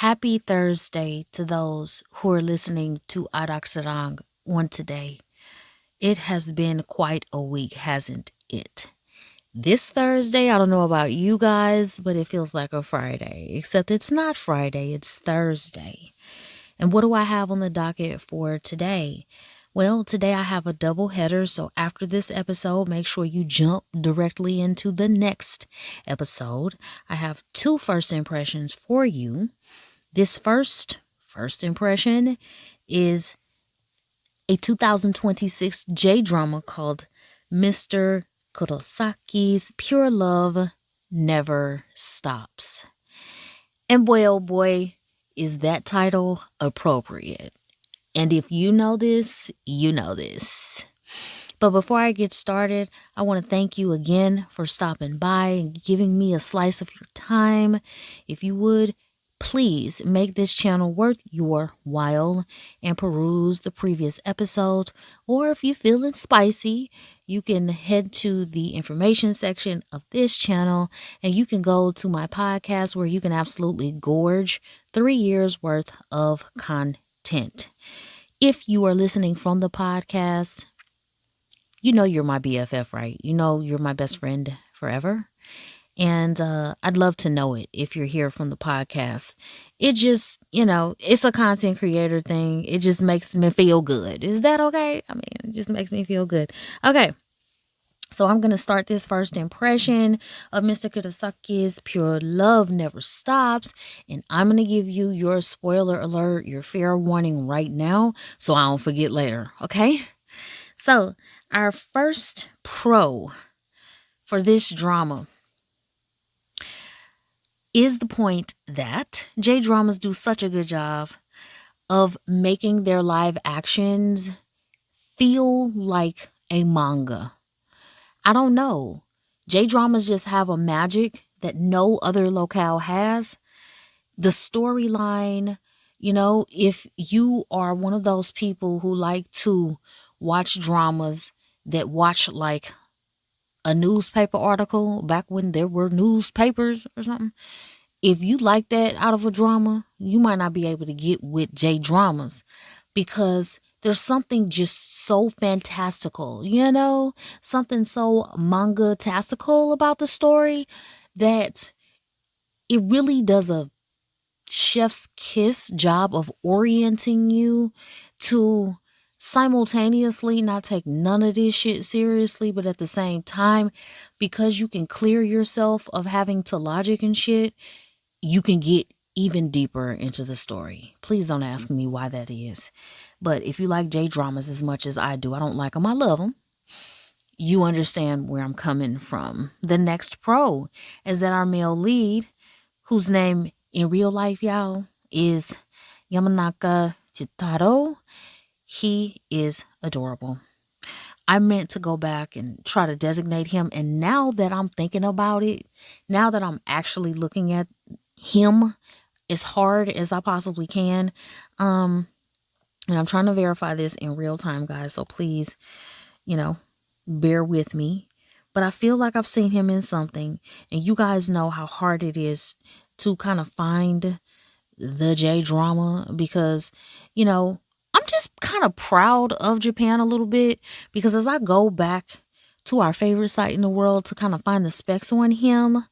Happy Thursday to those who are listening to Airaksarang on today. It has been quite a week, hasn't it? This Thursday, I don't know about you guys, but it feels like a Friday. Except it's not Friday, it's Thursday. And what do I have on the docket for today? Well, today I have a double header, so after this episode, make sure you jump directly into the next episode. I have two first impressions for you. This first impression is a 2026 J-drama called Mr. Kurosaki'S Pure Love Never Stops. And boy, oh boy, is that title appropriate. And if you know this, you know this. But before I get started, I want to thank you again for stopping by and giving me a slice of your time. If you would, please make this channel worth your while and peruse the previous episodes. Or if you're feeling spicy, you can head to the information section of this channel and you can go to my podcast where you can absolutely gorge 3 years worth of content. If you are listening from the podcast, you know you're my BFF, right? You know you're my best friend forever. And I'd love to know it if you're here from the podcast. It just, it's a content creator thing. It just makes me feel good. Is that okay? I mean, it just makes me feel good. Okay. So I'm going to start this first impression of Mr. Kurosaki'S Pure Love Never Stops. And I'm going to give you your spoiler alert, your fair warning right now, so I don't forget later. Okay. So our first pro for this drama is the point that J-dramas do such a good job of making their live actions feel like a manga. I don't know. J-dramas just have a magic that no other locale has. The storyline, if you are one of those people who like to watch dramas that watch like a newspaper article back when there were newspapers or something. If you like that out of a drama, you might not be able to get with J-dramas because there's something just so fantastical, something so manga-tastical about the story that it really does a chef's kiss job of orienting you to simultaneously not take none of this shit seriously, but at the same time, because you can clear yourself of having to logic and shit, you can get even deeper into the story. Please don't ask me why that is. But if you like J-dramas as much as I do, I don't like them, I love them, you understand where I'm coming from. The next pro is that our male lead, whose name in real life, y'all, is Yamanaka Chitaro. He is adorable. I meant to go back and try to designate him. And now that I'm thinking about it, now that I'm actually looking at him as hard as I possibly can, and I'm trying to verify this in real time, guys. So please, bear with me. But I feel like I've seen him in something. And you guys know how hard it is to kind of find the J-drama because, I'm just kind of proud of Japan a little bit because as I go back to our favorite site in the world to kind of find the specs on him,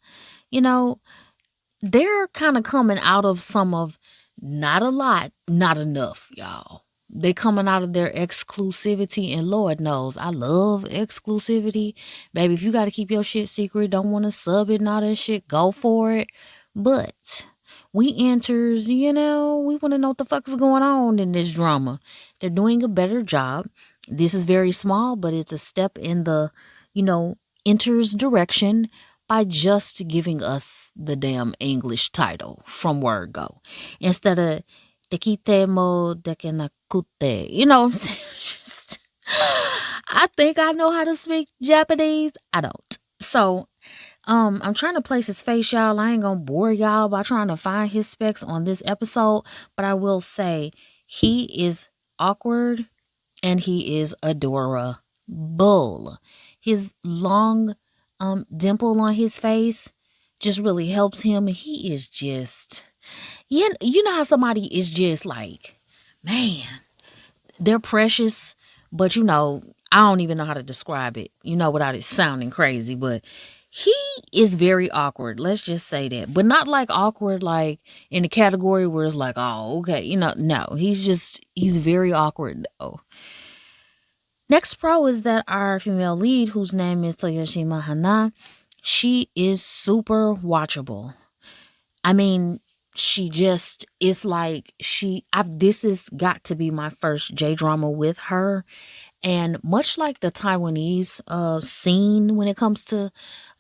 they're kind of coming out of some of not a lot, not enough, y'all. They coming out of their exclusivity, and Lord knows I love exclusivity. Baby, if you got to keep your shit secret, don't want to sub it and all that shit, go for it. But we enters, we want to know what the fuck is going on in this drama. They're doing a better job. This is very small, but it's a step in the, enters direction by just giving us the damn English title from word go. Instead of Dekite mo dekenakute. You know what I'm saying? Just, I think I know how to speak Japanese. I don't. So, I'm trying to place his face, y'all. I ain't gonna bore y'all by trying to find his specs on this episode, but I will say he is awkward and he is adorable. His long dimple on his face just really helps him. He is just, You know how somebody is just like, man, they're precious, but I don't even know how to describe it, without it sounding crazy, but he is very awkward. Let's just say that. But not like awkward, like in the category where it's like, oh, okay, no, he's very awkward though. Next pro is that our female lead, whose name is Toyoshima Hana, she is super watchable. I mean, she just it's like this has got to be my first J drama with her. And much like the Taiwanese scene when it comes to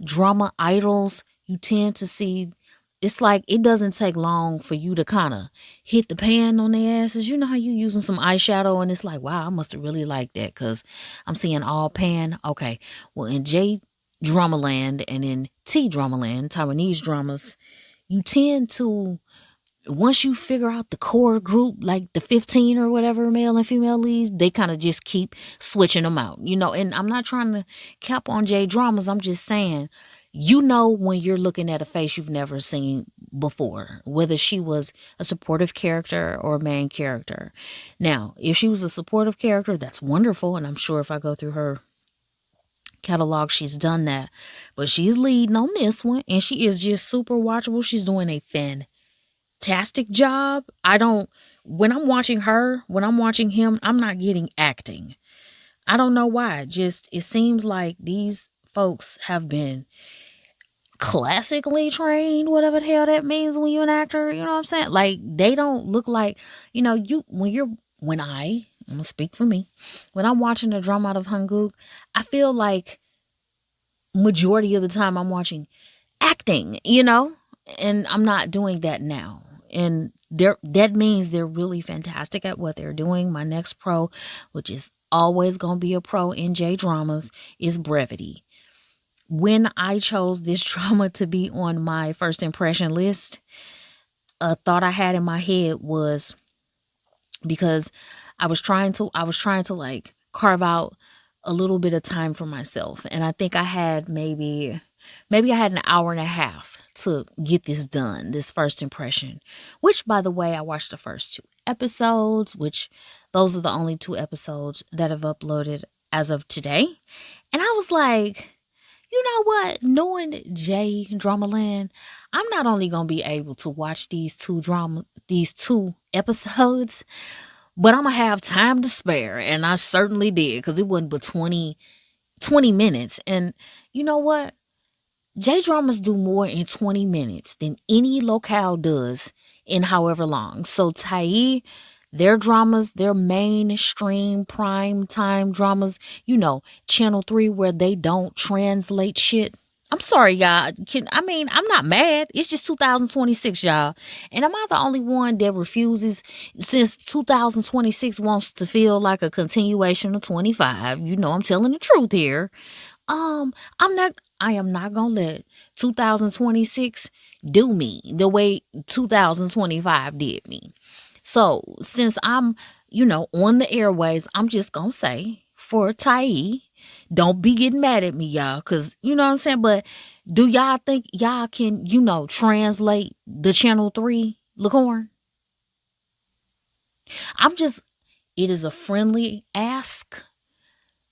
drama idols, you tend to see it's like it doesn't take long for you to kind of hit the pan on their asses. You know how you using some eyeshadow and it's like, wow, I must have really liked that because I'm seeing all pan. Okay, well in J drama land and in T drama land, Taiwanese dramas, you tend to once you figure out the core group, like the 15 or whatever male and female leads, they kind of just keep switching them out, and I'm not trying to cap on J dramas. I'm just saying, when you're looking at a face you've never seen before, whether she was a supportive character or a main character. Now, if she was a supportive character, that's wonderful. And I'm sure if I go through her catalog, she's done that, but she's leading on this one and she is just super watchable. She's doing a fantastic job. When I'm watching her, when I'm watching him, I'm not getting acting. I don't know why. It seems like these folks have been classically trained, whatever the hell that means when you're an actor. You know what I'm saying? Like they don't look like, I'm gonna speak for me. When I'm watching a drama out of Hanguk, I feel like majority of the time I'm watching acting, and I'm not doing that now. And that means they're really fantastic at what they're doing. My next pro, which is always going to be a pro in J dramas, is brevity. When I chose this drama to be on my first impression list, a thought I had in my head was because I was trying to like carve out a little bit of time for myself. And I think I had maybe I had an hour and a half to get this done, this first impression, which by the way, I watched the first 2 episodes, which those are the only 2 episodes that I've uploaded as of today. And I was like, you know what? Knowing J Dramaland, I'm not only going to be able to watch these two episodes, but I'm going to have time to spare. And I certainly did because it wasn't but 20 minutes. And you know what? J dramas do more in 20 minutes than any locale does in however long. So Tai, their dramas, their mainstream prime time dramas, Channel 3 where they don't translate shit. I'm sorry, y'all. I'm not mad. It's just 2026, y'all. And am I the only one that refuses, since 2026 wants to feel like a continuation of 25? I'm telling the truth here. I am not gonna let 2026 do me the way 2025 did me. So since I'm, on the airways, I'm just gonna say for Tai, don't be getting mad at me, y'all, because you know what I'm saying. But do y'all think y'all can, translate the Channel 3 Licorn? It is a friendly ask.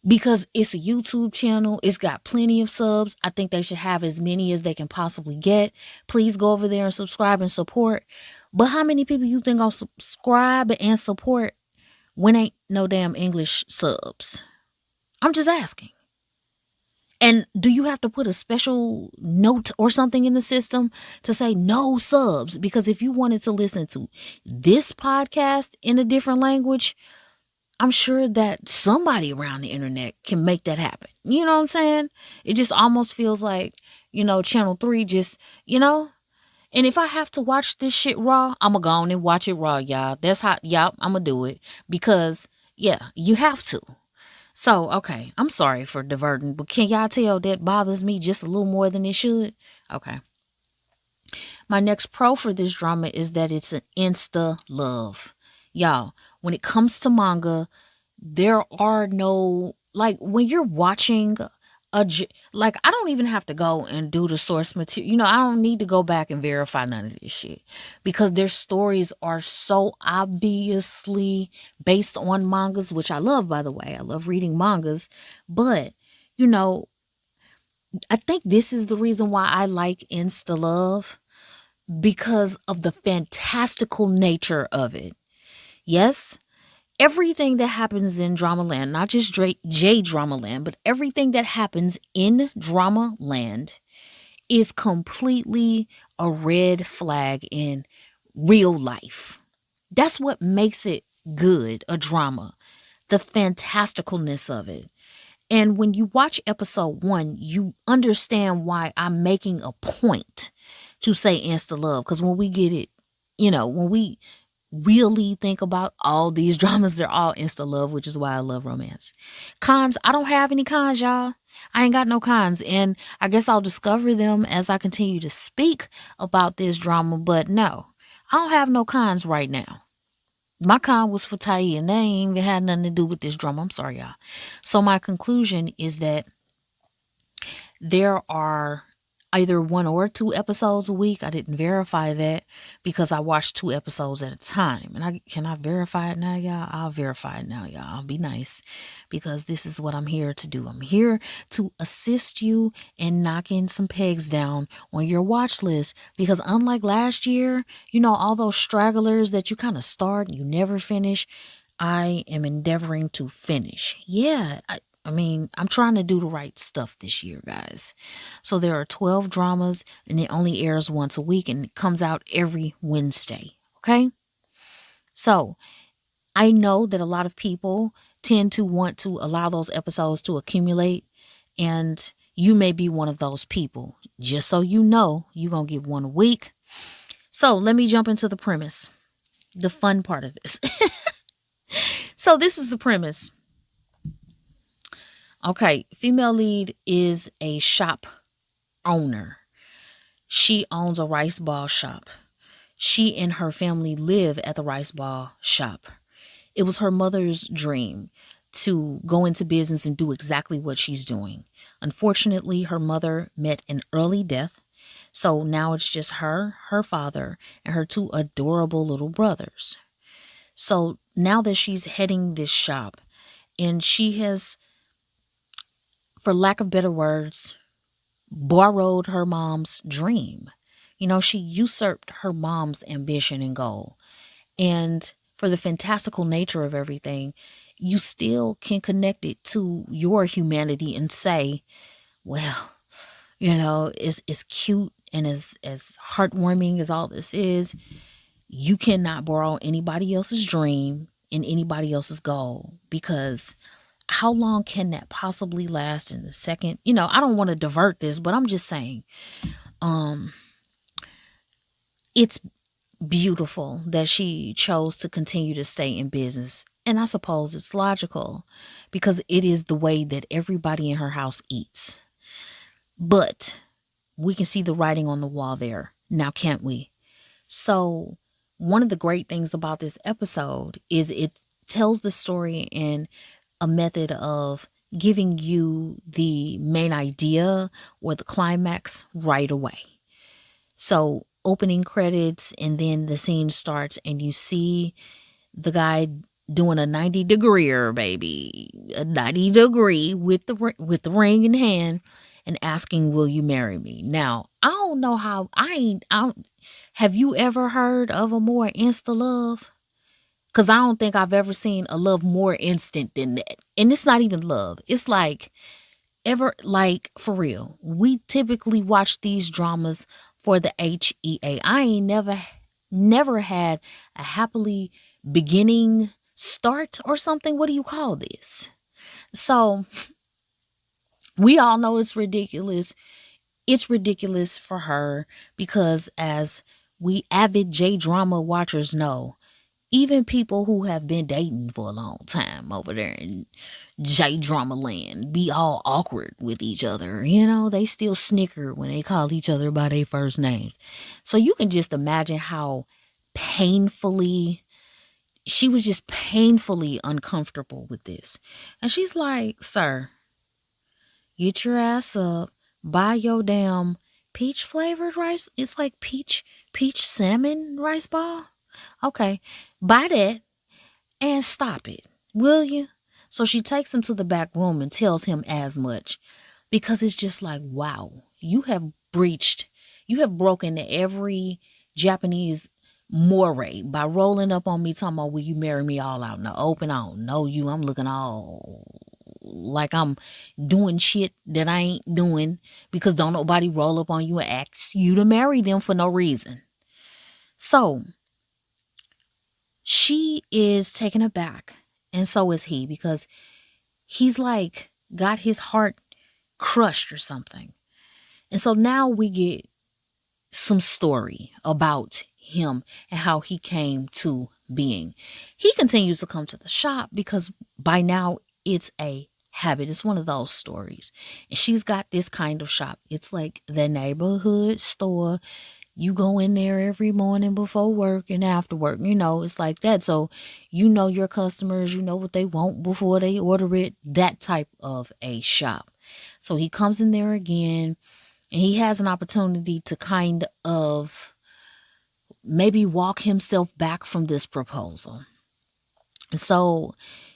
Because it's a YouTube channel, it's got plenty of subs. I think they should have as many as they can possibly get. Please go over there and subscribe and support. But how many people you think gonna subscribe and support when ain't no damn English subs? I'm just asking. And do you have to put a special note or something in the system to say no subs? Because if you wanted to listen to this podcast in a different language, I'm sure that somebody around the internet can make that happen. You know what I'm saying? It just almost feels like, Channel 3 just, And if I have to watch this shit raw, I'm going to go on and watch it raw, y'all. That's how, I'm going to do it. Because, you have to. So, okay, I'm sorry for diverting, but can y'all tell that bothers me just a little more than it should? Okay. My next pro for this drama is that it's an insta love. Y'all, when it comes to manga, there are no, like when you're watching like, I don't even have to go and do the source material. You know, I don't need to go back and verify none of this shit because their stories are so obviously based on mangas, which I love, by the way. I love reading mangas, but you know, I think this is the reason why I like Insta Love, because of the fantastical nature of it. Yes, everything that happens in Drama Land, not just J Drama Land, but everything that happens in Drama Land is completely a red flag in real life. That's what makes it good, a drama, the fantasticalness of it. And when you watch episode 1, you understand why I'm making a point to say Insta Love. Because when we get it, when we really think about all these dramas, they're all Insta Love, which is why I love romance. Cons, I don't have any cons, y'all. I ain't got no cons. And I guess I'll discover them as I continue to speak about this drama. But no, I don't have no cons right now. My con was for Tai, and they ain't even had nothing to do with this drama. I'm sorry, y'all. So my conclusion is that there are either 1 or 2 episodes a week. I didn't verify that because I watched 2 episodes at a time. And can I verify it now, y'all? I'll verify it now, y'all. I'll be nice because this is what I'm here to do. I'm here to assist you in knocking some pegs down on your watch list, because unlike last year, all those stragglers that you kind of start and you never finish, I am endeavoring to finish. Yeah, I'm trying to do the right stuff this year, guys. So there are 12 dramas, and it only airs once a week, and it comes out every Wednesday. Okay? So I know that a lot of people tend to want to allow those episodes to accumulate, and you may be one of those people. Just so you know, you're going to get one a week. So let me jump into the premise, the fun part of this. So this is the premise. Okay, female lead is a shop owner. She owns a rice ball shop. She and her family live at the rice ball shop. It was her mother's dream to go into business and do exactly what she's doing. Unfortunately, her mother met an early death, so now it's just her father, and her 2 adorable little brothers. So now that she's heading this shop, and she has, for lack of better words, borrowed her mom's dream. She usurped her mom's ambition and goal. And for the fantastical nature of everything, you still can connect it to your humanity and say, well, it's cute and as heartwarming as all this is, you cannot borrow anybody else's dream and anybody else's goal, because how long can that possibly last in the second? I don't want to divert this, but I'm just saying, it's beautiful that she chose to continue to stay in business. And I suppose it's logical because it is the way that everybody in her house eats. But we can see the writing on the wall there now, can't we? So one of the great things about this episode is it tells the story in a method of giving you the main idea or the climax right away. So opening credits, and then the scene starts and you see the guy doing a 90-degree, baby, a 90-degree with the ring in hand and asking, will you marry me? Now, I don't know how, have you ever heard of a more insta love? Because I don't think I've ever seen a love more instant than that. And it's not even love. It's like, for real. We typically watch these dramas for the HEA. I ain't never had a happily beginning start or something. What do you call this? So we all know it's ridiculous. It's ridiculous for her because, as we avid J-drama watchers know, even people who have been dating for a long time over there in J-drama land be all awkward with each other. They still snicker when they call each other by their first names. So you can just imagine how she was just painfully uncomfortable with this. And she's like, sir, Get your ass up, buy your damn peach flavored rice. It's like peach salmon rice ball. Okay, buy that and stop it, will you? So she takes him to the back room and tells him as much because it's just like, wow, you have broken every Japanese moray by rolling up on me talking about, will you marry me all out in the open? I don't know you. I'm looking all like I'm doing shit that I ain't doing because don't nobody roll up on you and ask you to marry them for no reason. So she is taken aback, and so is he, because he's like got his heart crushed or something. And so now we get some story about him and how he came to being. He continues to come to the shop because by now it's a habit. It's one of those stories. And she's got this kind of shop. It's like the neighborhood store. You go in there every morning before work and after work. It's like that. So you know your customers, you know what they want before they order it. That type of a shop. So he comes in there again and he has an opportunity to kind of maybe walk himself back from this proposal. So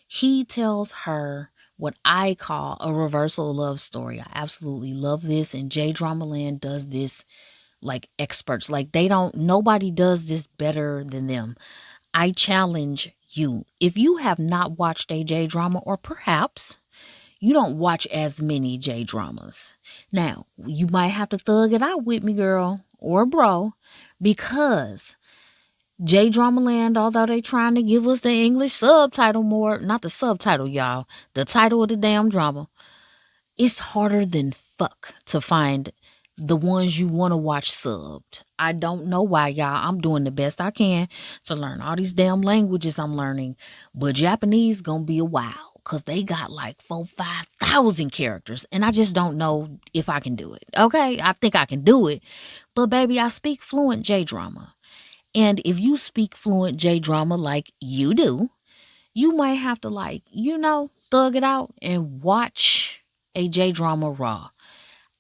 he tells her what I call a reversal love story. I absolutely love this, and J Drama Land does this like experts. Like nobody does this better than them. I challenge you. If you have not watched a J drama, or perhaps you don't watch as many J dramas. Now, you might have to thug it out with me, girl or bro, because J Drama Land, although they trying to give us the English subtitle more, not the subtitle, y'all, the title of the damn drama, it's harder than fuck to find the ones you want to watch subbed. I don't know why, y'all. I'm doing the best I can to learn all these damn languages I'm learning, but Japanese gonna be a while because they got like 5,000 characters, and I just don't know if I can do it. Okay, I think I can do it, but baby, I speak fluent J drama, and if you speak fluent J drama like you do, you might have to thug it out and watch a J drama raw.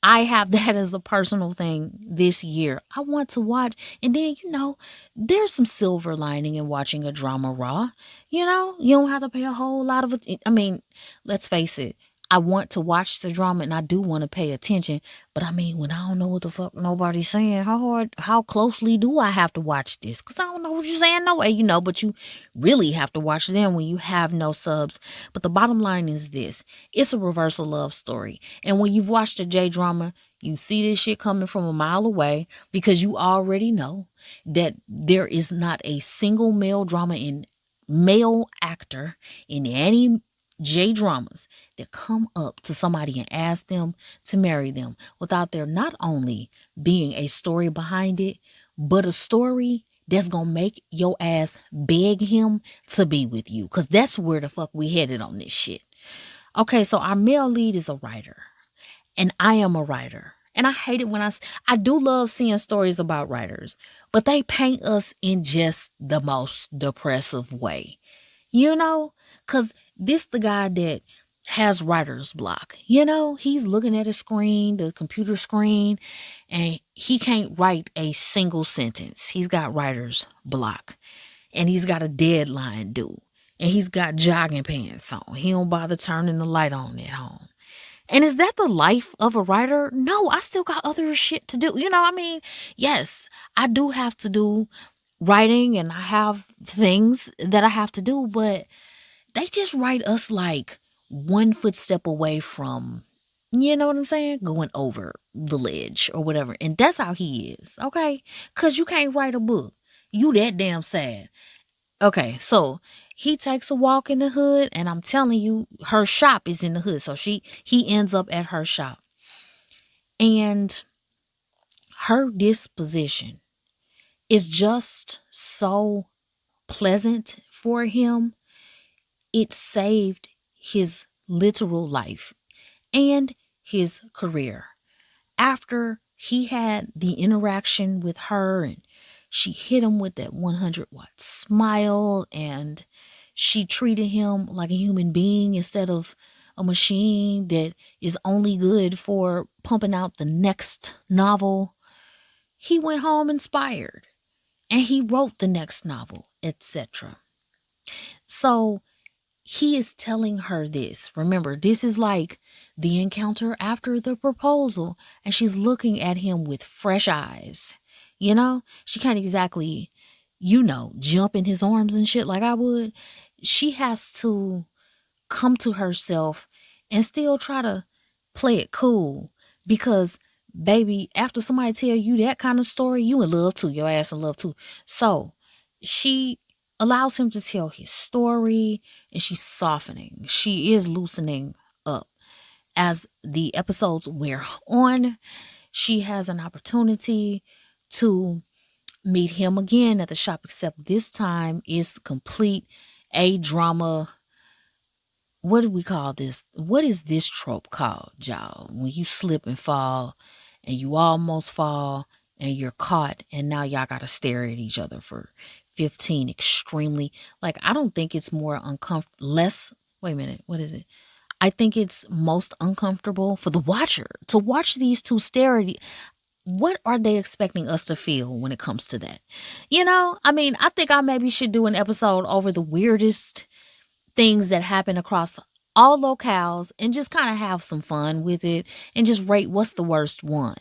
I have that as a personal thing this year. I want to watch. And then, there's some silver lining in watching a drama raw. You don't have to pay a whole lot of it. I mean, let's face it. I want to watch the drama and I do want to pay attention. But I mean, when I don't know what the fuck nobody's saying, how closely do I have to watch this? Because I don't know what you're saying. No way, but you really have to watch them when you have no subs. But the bottom line is this. It's a reversal love story. And when you've watched a J drama, you see this shit coming from a mile away because you already know that there is not a single male actor in any J dramas that come up to somebody and ask them to marry them without there not only being a story behind it, but a story that's gonna make your ass beg him to be with you. Cause that's where the fuck we headed on this shit. Okay, so our male lead is a writer, and I am a writer. And I hate it when I do love seeing stories about writers, but they paint us in just the most depressive way. Because this the guy that has writer's block. He's looking at a screen, the computer screen, and he can't write a single sentence. He's got writer's block, and he's got a deadline due, and he's got jogging pants on. He don't bother turning the light on at home. And is that the life of a writer? No, I still got other shit to do. Yes, I do have to do writing and I have things that I have to do, but they just write us like one footstep away from, you know what I'm saying? Going over the ledge or whatever. And that's how he is, okay? Because you can't write a book. You that damn sad. Okay, so he takes a walk in the hood, and I'm telling you, her shop is in the hood. So he ends up at her shop. And her disposition is just so pleasant for him. It saved his literal life and his career. After he had the interaction with her and she hit him with that 100-watt smile and she treated him like a human being instead of a machine that is only good for pumping out the next novel. He went home inspired and he wrote the next novel, etc. So he is telling her this. Remember, this is like the encounter after the proposal, and she's looking at him with fresh eyes. You know, she can't exactly, jump in his arms and shit like I would. She has to come to herself and still try to play it cool because baby, after somebody tell you that kind of story, you in love too. Your ass in love too. So she allows him to tell his story and she's softening. She is loosening up. As the episodes wear on, she has an opportunity to meet him again at the shop, except this time is complete a drama. What do we call this? What is this trope called, y'all? When you slip and fall and you almost fall and you're caught and now y'all got to stare at each other for 15 extremely. Like, I don't think it's more uncomfortable. Wait a minute. What is it? I think it's most uncomfortable for the watcher to watch these two stare at. What are they expecting us to feel when it comes to that? I think I maybe should do an episode over the weirdest things that happen across all locales and just kind of have some fun with it and just rate what's the worst one.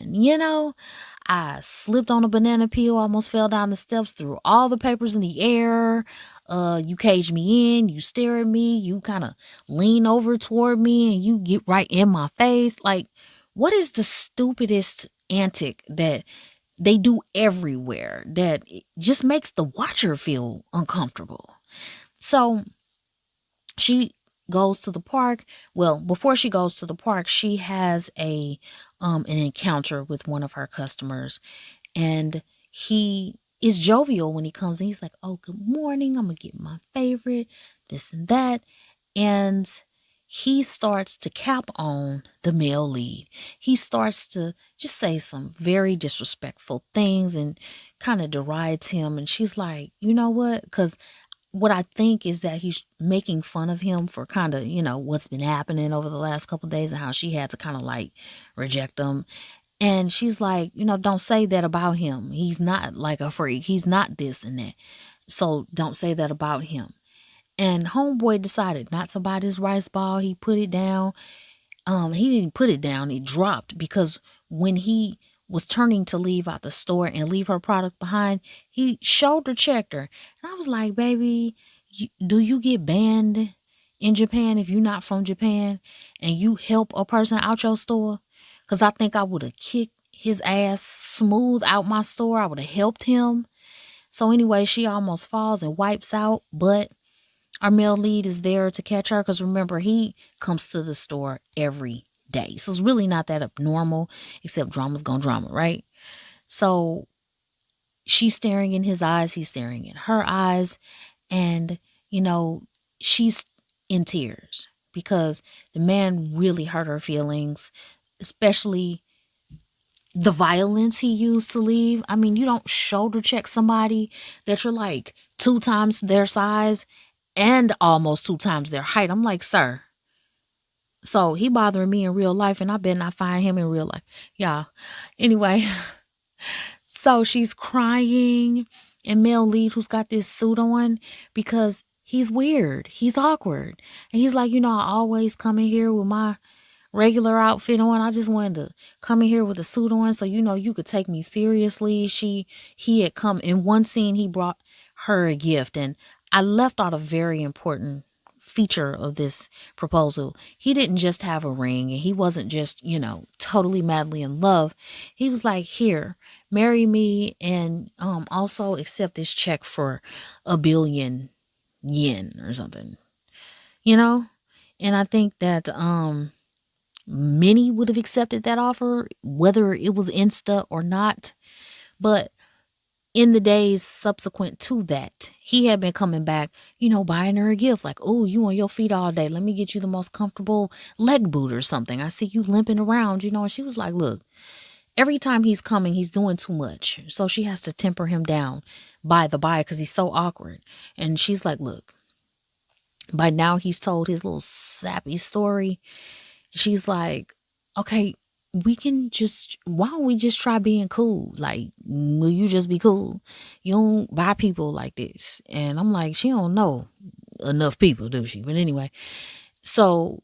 I slipped on a banana peel, almost fell down the steps, threw all the papers in the air. You cage me in, you stare at me, you kind of lean over toward me and you get right in my face. Like, what is the stupidest antic that they do everywhere that just makes the watcher feel uncomfortable? So she goes to the park. Well, before she goes to the park, she has an encounter with one of her customers, and he is jovial when he comes in. He's like, "Oh, good morning. I'm gonna get my favorite, this and that," and he starts to cap on the male lead. He starts to just say some very disrespectful things and kind of derides him. And she's like, "You know what?" Because what I think is that he's making fun of him for kind of, what's been happening over the last couple of days and how she had to kind of like reject him. And she's like, don't say that about him. He's not like a freak. He's not this and that. So don't say that about him. And homeboy decided not to buy this rice ball. He put it down. He didn't put it down. It dropped because when he was turning to leave out the store and leave her product behind, he shoulder checked her. And I was like, baby, do you get banned in Japan if you're not from Japan and you help a person out your store? Because I think I would have kicked his ass smooth out my store. I would have helped him. So anyway, she almost falls and wipes out, but our male lead is there to catch her because remember, he comes to the store every day. So it's really not that abnormal, except drama's gonna drama, right? So she's staring in his eyes, he's staring in her eyes, and she's in tears because the man really hurt her feelings, especially the violence he used to leave. I mean, you don't shoulder check somebody that you're like 2 times their size and almost 2 times their height. I'm like, sir. So he bothering me in real life, and I bet not find him in real life. Yeah. Anyway, so she's crying, and male lead who's got this suit on because he's weird. He's awkward. And he's like, I always come in here with my regular outfit on. I just wanted to come in here with a suit on so you could take me seriously. He had come in one scene, he brought her a gift, and I left out a very important feature of this proposal. He didn't just have a ring, and he wasn't just, totally madly in love. He was like, here, marry me, and also accept this check for 1 billion yen or something, and I think that many would have accepted that offer, whether it was insta or not. But in the days subsequent to that, he had been coming back, buying her a gift. Like, oh, you on your feet all day. Let me get you the most comfortable leg boot or something. I see you limping around, and she was like, look, every time he's coming, he's doing too much. So she has to temper him down by because he's so awkward. And she's like, look, By now, he's told his little sappy story. She's like, okay, why don't we just try being cool? Like, will you just be cool? You don't buy people like this. And I'm like, she don't know enough people, do she? But anyway, so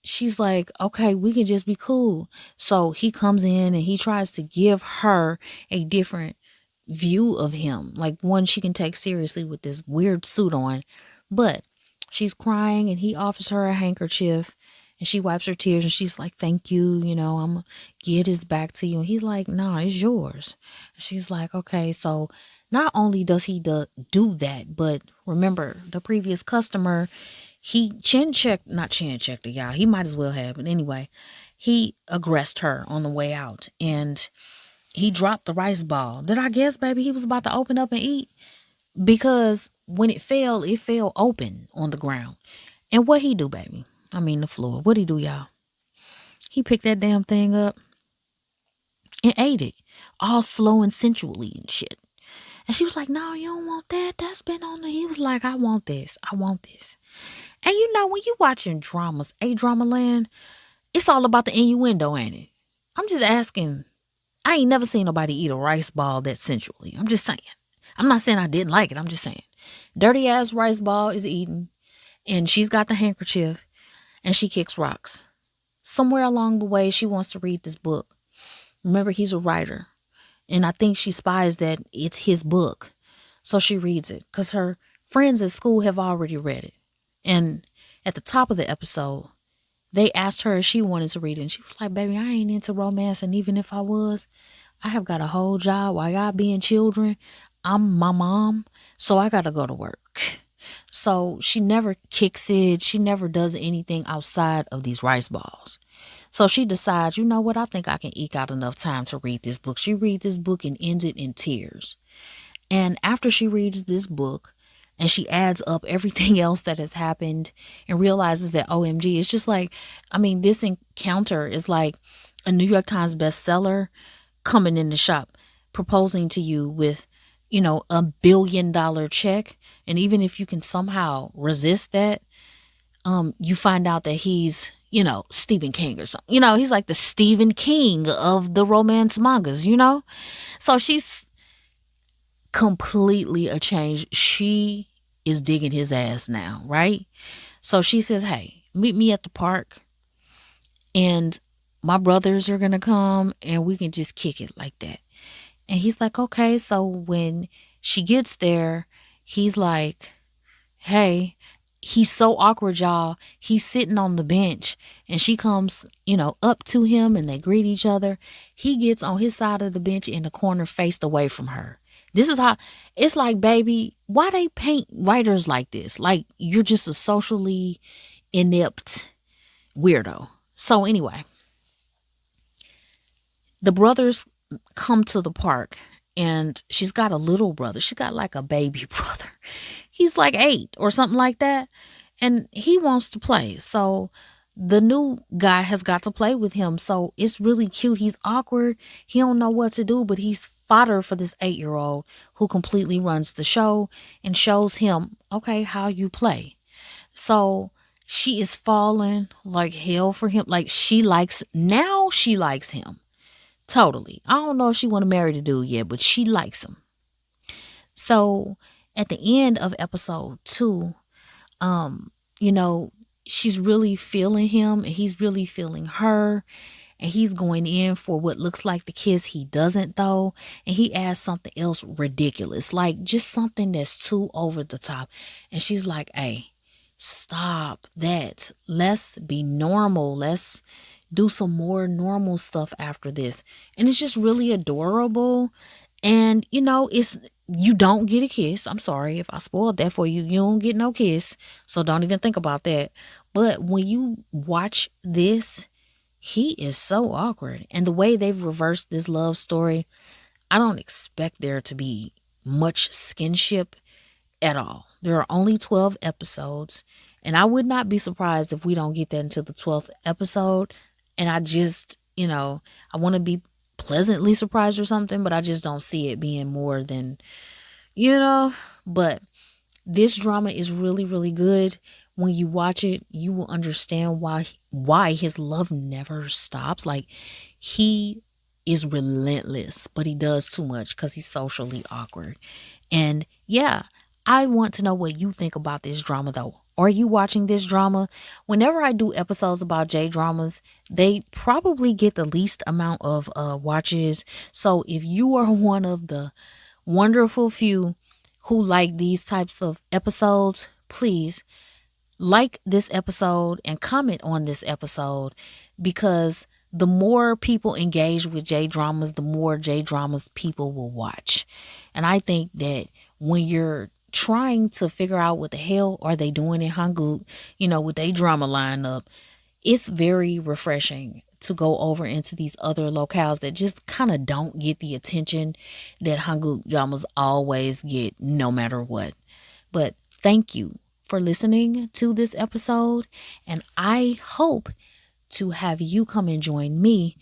she's like, okay, we can just be cool. So he comes in and he tries to give her a different view of him, like one she can take seriously with this weird suit on. But she's crying and he offers her a handkerchief and she wipes her tears and she's like, thank you, I'm gonna get his back to you. And he's like, nah, it's yours. And she's like, okay. So not only does he do that, but remember the previous customer, he not chin checked the guy. He might as well have. But anyway, he aggressed her on the way out and he dropped the rice ball that I guess, baby, he was about to open up and eat, because when it fell open on the ground. And what he do, baby? I mean, the floor. What he do, y'all? He picked that damn thing up and ate it, all slow and sensually and shit. And she was like, no, you don't want that. That's been on the... He was like, I want this. I want this. And when you watching dramas, A-drama land, it's all about the innuendo, ain't it? I'm just asking. I ain't never seen nobody eat a rice ball that sensually. I'm just saying. I'm not saying I didn't like it. I'm just saying. Dirty ass rice ball is eaten. And she's got the handkerchief. And she kicks rocks. Somewhere along the way, she wants to read this book. Remember, he's a writer. And I think she spies that it's his book. So she reads it. Because her friends at school have already read it. And at the top of the episode, they asked her if she wanted to read it. And she was like, baby, I ain't into romance. And even if I was, I have got a whole job while y'all being children. I'm my mom, so I got to go to work. So she never kicks it. She never does anything outside of these rice balls. So she decides, you know what? I think I can eke out enough time to read this book. She reads this book and ends it in tears. And after she reads this book and she adds up everything else that has happened and realizes that OMG, it's just like, this encounter is like a New York Times bestseller coming in the shop, proposing to you with, $1 billion check. And even if you can somehow resist that, you find out that he's, Stephen King or something. He's like the Stephen King of the romance mangas, So she's completely a change. She is digging his ass now, right? So she says, hey, meet me at the park and my brothers are going to come and we can just kick it like that. And he's like, okay. So when she gets there, he's like, hey, he's so awkward, y'all. He's sitting on the bench and she comes, up to him and they greet each other. He gets on his side of the bench in the corner faced away from her. This is how it's like, baby, why they paint writers like this? Like you're just a socially inept weirdo. So anyway, the brothers come to the park and she's got a little brother. She's got like a baby brother. He's like 8 or something like that. And he wants to play. So the new guy has got to play with him. So it's really cute. He's awkward. He don't know what to do, but he's fodder for this 8-year-old who completely runs the show and shows him, okay, how you play. So she is falling like hell for him. Like she likes him. Totally. I don't know if she want to marry the dude yet, but she likes him. So at the end of episode 2, she's really feeling him and he's really feeling her. And he's going in for what looks like the kiss he doesn't though. And he asks something else ridiculous, like just something that's too over the top. And she's like, hey, stop that. Let's be normal. Let's do some more normal stuff after this. And it's just really adorable. And, you don't get a kiss. I'm sorry if I spoiled that for you. You don't get no kiss. So don't even think about that. But when you watch this, he is so awkward. And the way they've reversed this love story, I don't expect there to be much skinship at all. There are only 12 episodes. And I would not be surprised if we don't get that until the 12th episode. And I just, I want to be pleasantly surprised or something, but I just don't see it being more than, but this drama is really, really good. when you watch it, you will understand why his love never stops. Like, he is relentless, but he does too much because he's socially awkward. And yeah, I want to know what you think about this drama though. Are you watching this drama? Whenever I do episodes about J dramas, they probably get the least amount of watches. So if you are one of the wonderful few who like these types of episodes, please like this episode and comment on this episode, because the more people engage with J dramas, the more J dramas people will watch. And I think that when you're trying to figure out what the hell are they doing in Hanguk, with their drama lineup, it's very refreshing to go over into these other locales that just kind of don't get the attention that Hanguk dramas always get, no matter what. But thank you for listening to this episode, and I hope to have you come and join me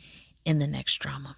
in the next drama.